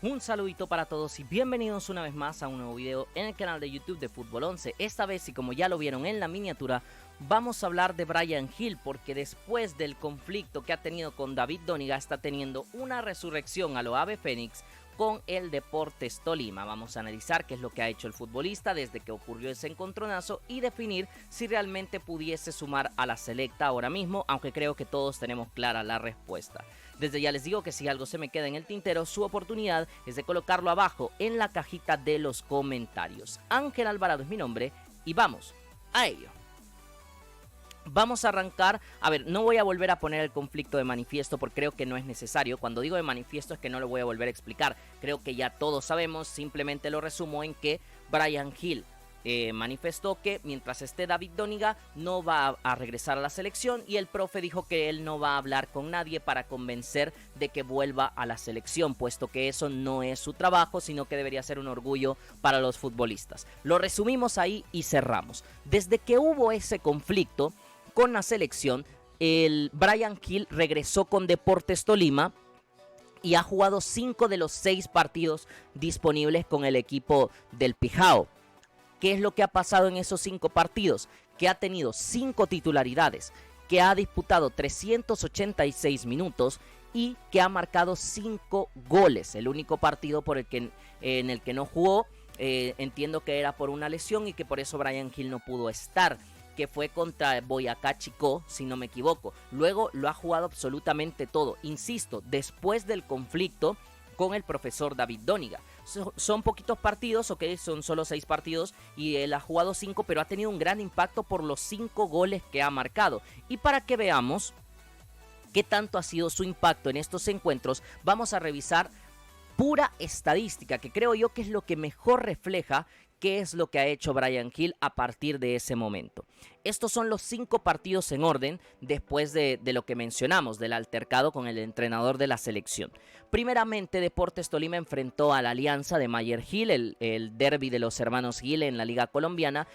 Un saludito para todos y bienvenidos una vez más a un nuevo video en el canal de YouTube de Fútbol 11. Esta vez, y como ya lo vieron en la miniatura, vamos a hablar de Bryan Gil, porque después del conflicto que ha tenido con David Doniga, está teniendo una resurrección a lo Ave Fénix con el Deportes Tolima. Vamos a analizar qué es lo que ha hecho el futbolista desde que ocurrió ese encontronazo y definir si realmente pudiese sumar a la selecta ahora mismo, aunque creo que todos tenemos clara la respuesta. Desde ya les digo que si algo se me queda en el tintero, su oportunidad es de colocarlo abajo en la cajita de los comentarios. Ángel Alvarado es mi nombre y vamos a ello. Vamos a arrancar, no voy a volver a poner el conflicto de manifiesto porque creo que no es necesario. Cuando digo de manifiesto es que no lo voy a volver a explicar. Creo que ya todos sabemos, simplemente lo resumo en que Bryan Gil manifestó que mientras esté David Doniga no va a regresar a la selección, y el profe dijo que él no va a hablar con nadie para convencer de que vuelva a la selección, puesto que eso no es su trabajo, sino que debería ser un orgullo para los futbolistas. Lo resumimos ahí y cerramos. Desde que hubo ese conflicto con la selección, el Bryan Gil regresó con Deportes Tolima y ha jugado 5 de los 6 partidos disponibles con el equipo del Pijao. ¿Qué es lo que ha pasado en esos 5 partidos? Que ha tenido 5 titularidades, que ha disputado 386 minutos y que ha marcado 5 goles. El único partido en el que no jugó, entiendo que era por una lesión y que por eso Bryan Gil no pudo estar, que fue contra Boyacá Chicó, si no me equivoco. Luego lo ha jugado absolutamente todo. Insisto, después del conflicto con el profesor David Doniga. Son poquitos partidos, ok, son solo 6 partidos y él ha jugado 5, pero ha tenido un gran impacto por los 5 goles que ha marcado. Y para que veamos qué tanto ha sido su impacto en estos encuentros, vamos a revisar pura estadística, que creo yo que es lo que mejor refleja qué es lo que ha hecho Bryan Gil a partir de ese momento. Estos son los 5 partidos en orden después de lo que mencionamos, del altercado con el entrenador de la selección. Primeramente, Deportes Tolima enfrentó a la Alianza de Mayer Gil, el derbi de los hermanos Gil en la Liga Colombiana,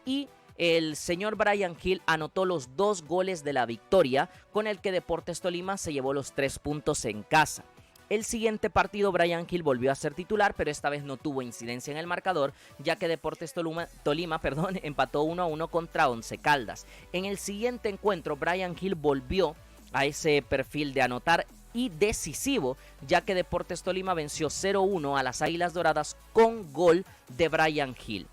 y el señor Bryan Gil anotó los 2 goles de la victoria, con el que Deportes Tolima se llevó los 3 puntos en casa. El siguiente partido Bryan Gil volvió a ser titular, pero esta vez no tuvo incidencia en el marcador, ya que Deportes Tolima empató 1-1 contra Once Caldas. En el siguiente encuentro Bryan Gil volvió a ese perfil de anotar y decisivo, ya que Deportes Tolima venció 0-1 a las Águilas Doradas con gol de Bryan Gil.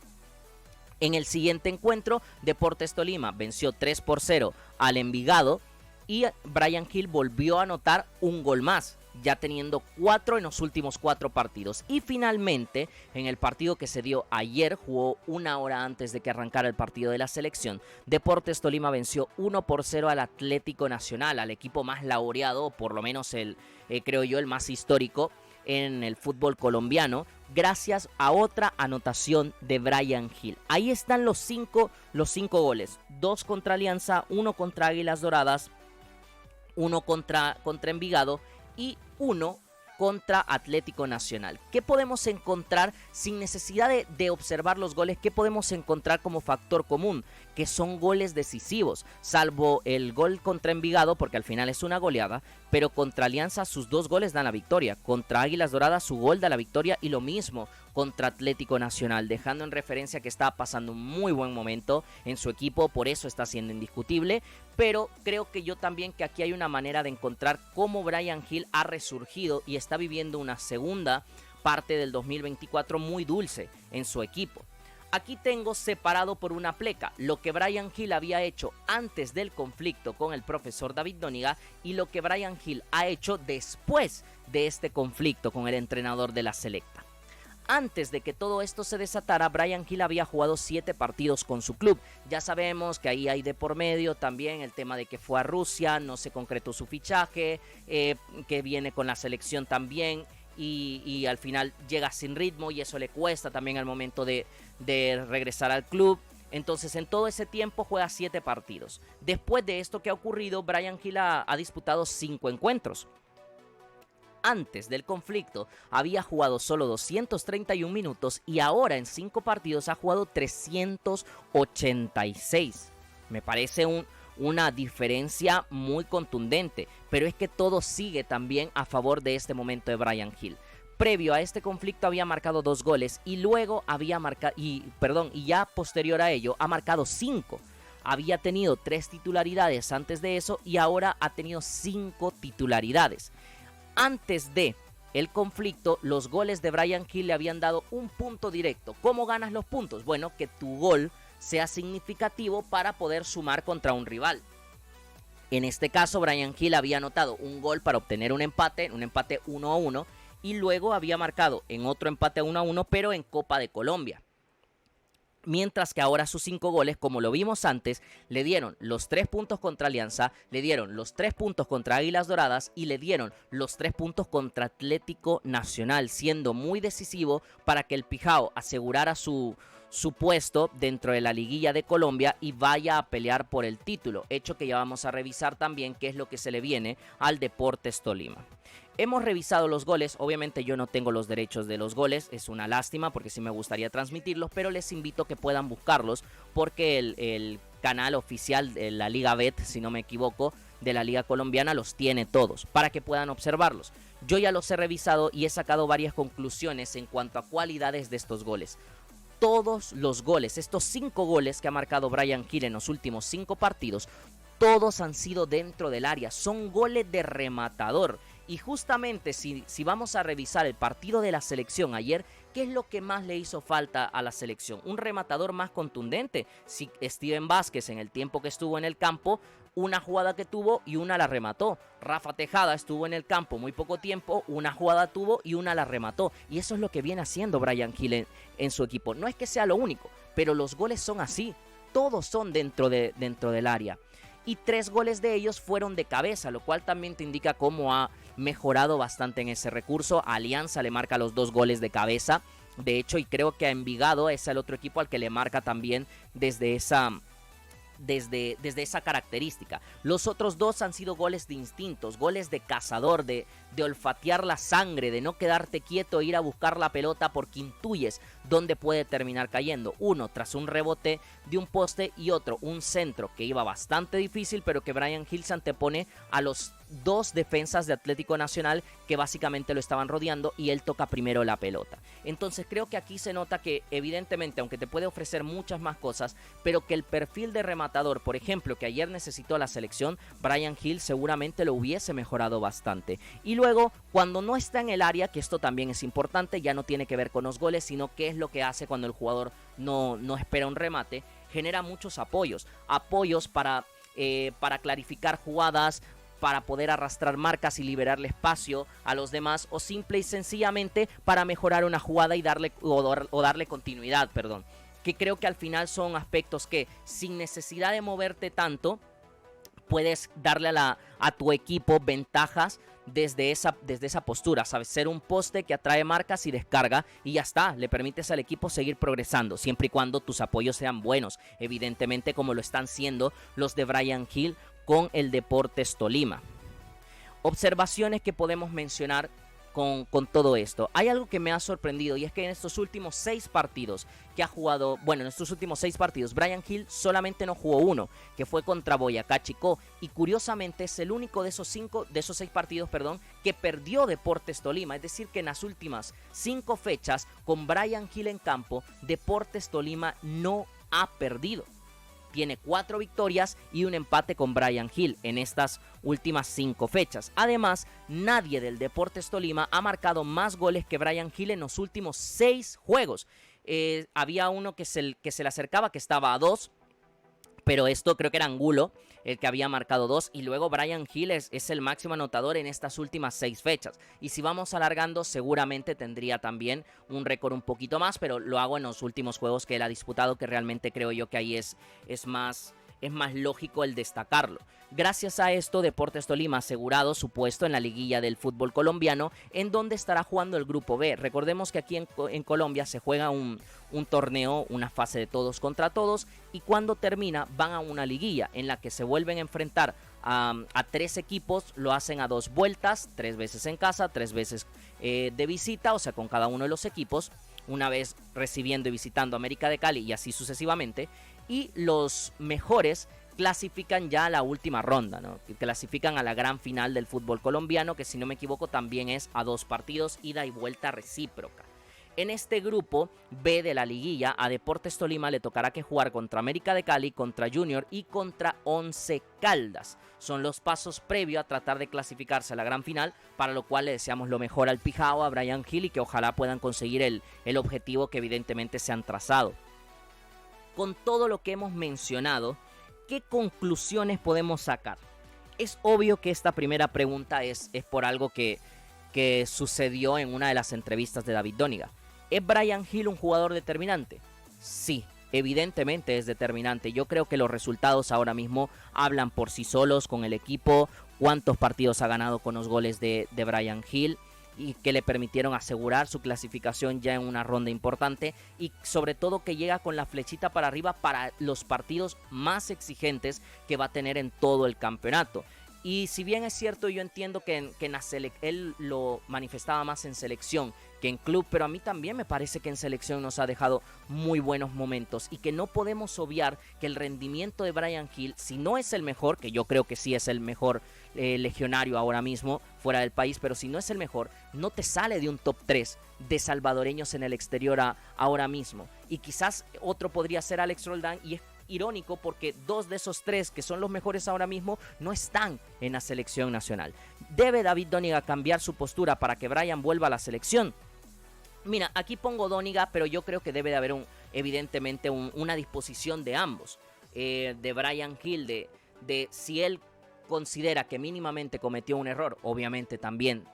En el siguiente encuentro Deportes Tolima venció 3-0 al Envigado y Bryan Gil volvió a anotar un gol más, ya teniendo 4 en los últimos 4 partidos. Y finalmente, en el partido que se dio ayer, jugó una hora antes de que arrancara el partido de la selección, Deportes Tolima venció 1-0 al Atlético Nacional, al equipo más laureado, o por lo menos creo yo el más histórico en el fútbol colombiano, gracias a otra anotación de Bryan Gil. Ahí están los 5 goles, 2 contra Alianza, 1 contra Águilas Doradas, 1 contra Envigado y 1 contra Atlético Nacional. ¿Qué podemos encontrar sin necesidad de observar los goles? ¿Qué podemos encontrar como factor común? Que son goles decisivos, salvo el gol contra Envigado, porque al final es una goleada, pero contra Alianza sus 2 goles dan la victoria, contra Águilas Doradas su gol da la victoria y lo mismo contra Atlético Nacional, dejando en referencia que está pasando un muy buen momento en su equipo, por eso está siendo indiscutible. Pero creo que yo también que aquí hay una manera de encontrar cómo Bryan Gil ha resurgido y está viviendo una segunda parte del 2024 muy dulce en su equipo. Aquí tengo separado por una pleca lo que Bryan Gil había hecho antes del conflicto con el profesor David Doniga y lo que Bryan Gil ha hecho después de este conflicto con el entrenador de la selecta. Antes de que todo esto se desatara, Bryan Gil había jugado 7 partidos con su club. Ya sabemos que ahí hay de por medio también el tema de que fue a Rusia, no se concretó su fichaje, que viene con la selección también y al final llega sin ritmo y eso le cuesta también al momento de regresar al club. Entonces en todo ese tiempo juega 7 partidos. Después de esto que ha ocurrido, Bryan Gil ha disputado 5 encuentros. Antes del conflicto había jugado solo 231 minutos y ahora en 5 partidos ha jugado 386. Me parece una diferencia muy contundente, pero es que todo sigue también a favor de este momento de Bryan Gil. previo a este conflicto había marcado 2 goles y luego había marcado, y ya posterior a ello ha marcado 5. Había tenido 3 titularidades antes de eso y ahora ha tenido 5 titularidades. Antes de el conflicto, los goles de Bryan Gil le habían dado un punto directo. ¿Cómo ganas los puntos? Bueno, que tu gol sea significativo para poder sumar contra un rival. En este caso, Bryan Gil había anotado un gol para obtener un empate 1-1, y luego había marcado en otro empate 1-1, pero en Copa de Colombia. Mientras que ahora sus 5 goles, como lo vimos antes, le dieron los 3 puntos contra Alianza, le dieron los 3 puntos contra Águilas Doradas y le dieron los 3 puntos contra Atlético Nacional, siendo muy decisivo para que el Pijao asegurara su puesto dentro de la liguilla de Colombia y vaya a pelear por el título, hecho que ya vamos a revisar también qué es lo que se le viene al Deportes Tolima. Hemos revisado los goles, obviamente yo no tengo los derechos de los goles, es una lástima porque sí me gustaría transmitirlos, pero les invito a que puedan buscarlos porque el canal oficial de la Liga Bet, si no me equivoco, de la Liga Colombiana los tiene todos para que puedan observarlos. Yo ya los he revisado y he sacado varias conclusiones en cuanto a cualidades de estos goles. Todos los goles, estos 5 goles que ha marcado Bryan Gil en los últimos 5 partidos, todos han sido dentro del área, son goles de rematador. Y justamente si vamos a revisar el partido de la selección ayer, ¿qué es lo que más le hizo falta a la selección? Un rematador más contundente. Si Steven Vázquez en el tiempo que estuvo en el campo, una jugada que tuvo y una la remató. Rafa Tejada estuvo en el campo muy poco tiempo, una jugada tuvo y una la remató. Y eso es lo que viene haciendo Bryan Gil en su equipo. No es que sea lo único, pero los goles son así. Todos son dentro del área. Y 3 goles de ellos fueron de cabeza, lo cual también te indica cómo ha mejorado bastante en ese recurso. A Alianza le marca los 2 goles de cabeza, de hecho, y creo que a Envigado es el otro equipo al que le marca también desde esa característica. Los otros 2 han sido goles de instintos, goles de cazador, de olfatear la sangre, de no quedarte quieto e ir a buscar la pelota porque intuyes dónde puede terminar cayendo. Uno tras un rebote de un poste y otro un centro que iba bastante difícil, pero que Bryan Gil se antepone a los 2 defensas de Atlético Nacional que básicamente lo estaban rodeando y él toca primero la pelota. Entonces creo que aquí se nota que evidentemente, aunque te puede ofrecer muchas más cosas, pero que el perfil de rematador, por ejemplo, que ayer necesitó la selección, Bryan Gil seguramente lo hubiese mejorado bastante. Y luego, cuando no está en el área, que esto también es importante, ya no tiene que ver con los goles, sino qué es lo que hace cuando el jugador no espera un remate, genera muchos apoyos para clarificar jugadas, para poder arrastrar marcas y liberarle espacio a los demás, o simple y sencillamente para mejorar una jugada y darle continuidad, que creo que al final son aspectos que sin necesidad de moverte tanto puedes darle a tu equipo ventajas desde esa postura, ¿sabes? Ser un poste que atrae marcas y descarga y ya está, le permites al equipo seguir progresando, siempre y cuando tus apoyos sean buenos, evidentemente como lo están siendo los de Bryan Gil con el Deportes Tolima. Observaciones que podemos mencionar con todo esto. Hay algo que me ha sorprendido y es que en estos últimos 6 partidos que ha jugado, en estos últimos 6 partidos, Bryan Gil solamente no jugó uno, que fue contra Boyacá Chicó, y curiosamente es el único de esos 6 partidos, que perdió Deportes Tolima, es decir que en las últimas 5 fechas con Bryan Gil en campo, Deportes Tolima no ha perdido. Tiene 4 victorias y un empate con Bryan Gil en estas últimas 5 fechas. Además, nadie del Deportes Tolima ha marcado más goles que Bryan Gil en los últimos 6 juegos. Había uno que se le acercaba, que estaba a 2, pero esto creo que era Angulo el que había marcado 2, y luego Bryan Gil es el máximo anotador en estas últimas 6 fechas. Y si vamos alargando, seguramente tendría también un récord un poquito más, pero lo hago en los últimos juegos que él ha disputado, que realmente creo yo que ahí es más lógico el destacarlo. Gracias a esto, Deportes Tolima ha asegurado su puesto en la liguilla del fútbol colombiano, en donde estará jugando el Grupo B. Recordemos que aquí en Colombia se juega un torneo, una fase de todos contra todos, y cuando termina van a una liguilla en la que se vuelven a enfrentar a 3 equipos, lo hacen a 2 vueltas, 3 veces en casa, 3 veces de visita, o sea, con cada uno de los equipos, una vez recibiendo y visitando América de Cali y así sucesivamente. Y los mejores clasifican ya a la última ronda, ¿no? Clasifican a la gran final del fútbol colombiano, que si no me equivoco también es a 2 partidos, ida y vuelta recíproca. En este grupo B de la liguilla, a Deportes Tolima le tocará que jugar contra América de Cali, contra Junior y contra Once Caldas. Son los pasos previos a tratar de clasificarse a la gran final, para lo cual le deseamos lo mejor al Pijao, a Bryan Gil, y que ojalá puedan conseguir el objetivo que evidentemente se han trazado. Con todo lo que hemos mencionado, ¿qué conclusiones podemos sacar? Es obvio que esta primera pregunta es por algo que sucedió en una de las entrevistas de David Dóniga. ¿Es Bryan Gil un jugador determinante? Sí, evidentemente es determinante. Yo creo que los resultados ahora mismo hablan por sí solos con el equipo, cuántos partidos ha ganado con los goles de Bryan Gil y que le permitieron asegurar su clasificación ya en una ronda importante, y sobre todo que llega con la flechita para arriba para los partidos más exigentes que va a tener en todo el campeonato. Y si bien es cierto, yo entiendo que él lo manifestaba más en selección que en club, pero a mí también me parece que en selección nos ha dejado muy buenos momentos, y que no podemos obviar que el rendimiento de Bryan Gil, si no es el mejor, que yo creo que sí es el mejor legionario ahora mismo fuera del país, pero si no es el mejor, no te sale de un top 3 de salvadoreños en el exterior ahora mismo. Y quizás otro podría ser Alex Roldán, y es irónico porque 2 de esos 3 que son los mejores ahora mismo no están en la selección nacional. ¿Debe David Dóniga cambiar su postura para que Bryan vuelva a la selección? Mira, aquí pongo Dóniga, pero yo creo que debe de haber evidentemente una disposición de ambos, de Bryan Gil, de si él considera que mínimamente cometió un error, obviamente también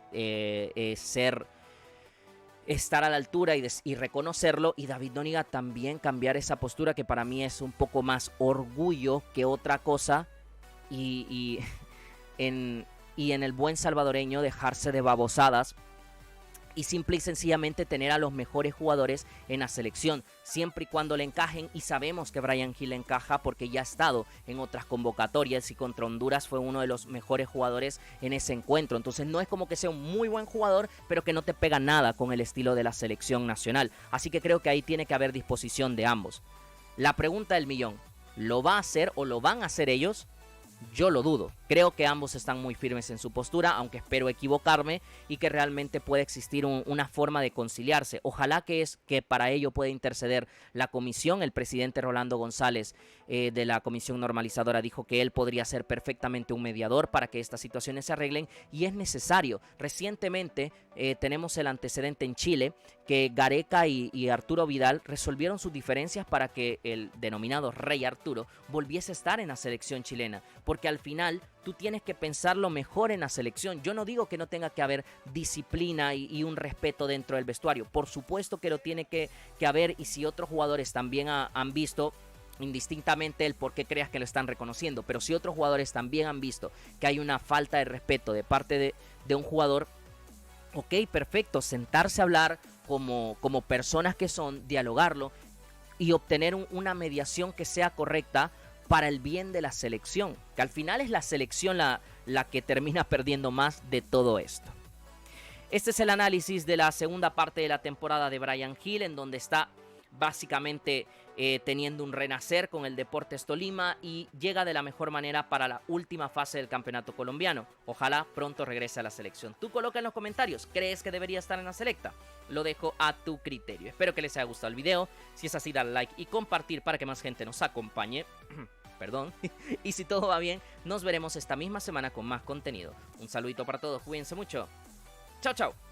estar a la altura y reconocerlo, y David Dóniga también cambiar esa postura, que para mí es un poco más orgullo que otra cosa, y en el buen salvadoreño dejarse de babosadas y simple y sencillamente tener a los mejores jugadores en la selección, siempre y cuando le encajen, y sabemos que Bryan Gil encaja porque ya ha estado en otras convocatorias y contra Honduras fue uno de los mejores jugadores en ese encuentro. Entonces no es como que sea un muy buen jugador, pero que no te pega nada con el estilo de la selección nacional. Así que creo que ahí tiene que haber disposición de ambos. La pregunta del millón, ¿lo va a hacer o lo van a hacer ellos? Yo lo dudo. Creo que ambos están muy firmes en su postura, aunque espero equivocarme, y que realmente puede existir una forma de conciliarse. Ojalá que para ello pueda interceder la comisión. El presidente Rolando González de la Comisión Normalizadora dijo que él podría ser perfectamente un mediador para que estas situaciones se arreglen, y es necesario. Recientemente tenemos el antecedente en Chile, que Gareca y Arturo Vidal resolvieron sus diferencias para que el denominado Rey Arturo volviese a estar en la selección chilena, porque al final tú tienes que pensar lo mejor en la selección. Yo no digo que no tenga que haber disciplina y un respeto dentro del vestuario, por supuesto que lo tiene que haber, y si otros jugadores también han visto, indistintamente el por qué creas que lo están reconociendo, pero si otros jugadores también han visto que hay una falta de respeto de parte de un jugador, ok, perfecto, sentarse a hablar como personas que son, dialogarlo y obtener una mediación que sea correcta para el bien de la selección, que al final es la selección la que termina perdiendo más de todo esto. Este es el análisis de la segunda parte de la temporada de Bryan Gil, en donde está básicamente teniendo un renacer con el Deportes Tolima, y llega de la mejor manera para la última fase del campeonato colombiano. Ojalá pronto regrese a la selección. Tú coloca en los comentarios, ¿crees que debería estar en la selecta? Lo dejo a tu criterio. Espero que les haya gustado el video. Si es así, dale like y compartir para que más gente nos acompañe. Perdón. Y si todo va bien, nos veremos esta misma semana con más contenido. Un saludito para todos, cuídense mucho. Chao, chao.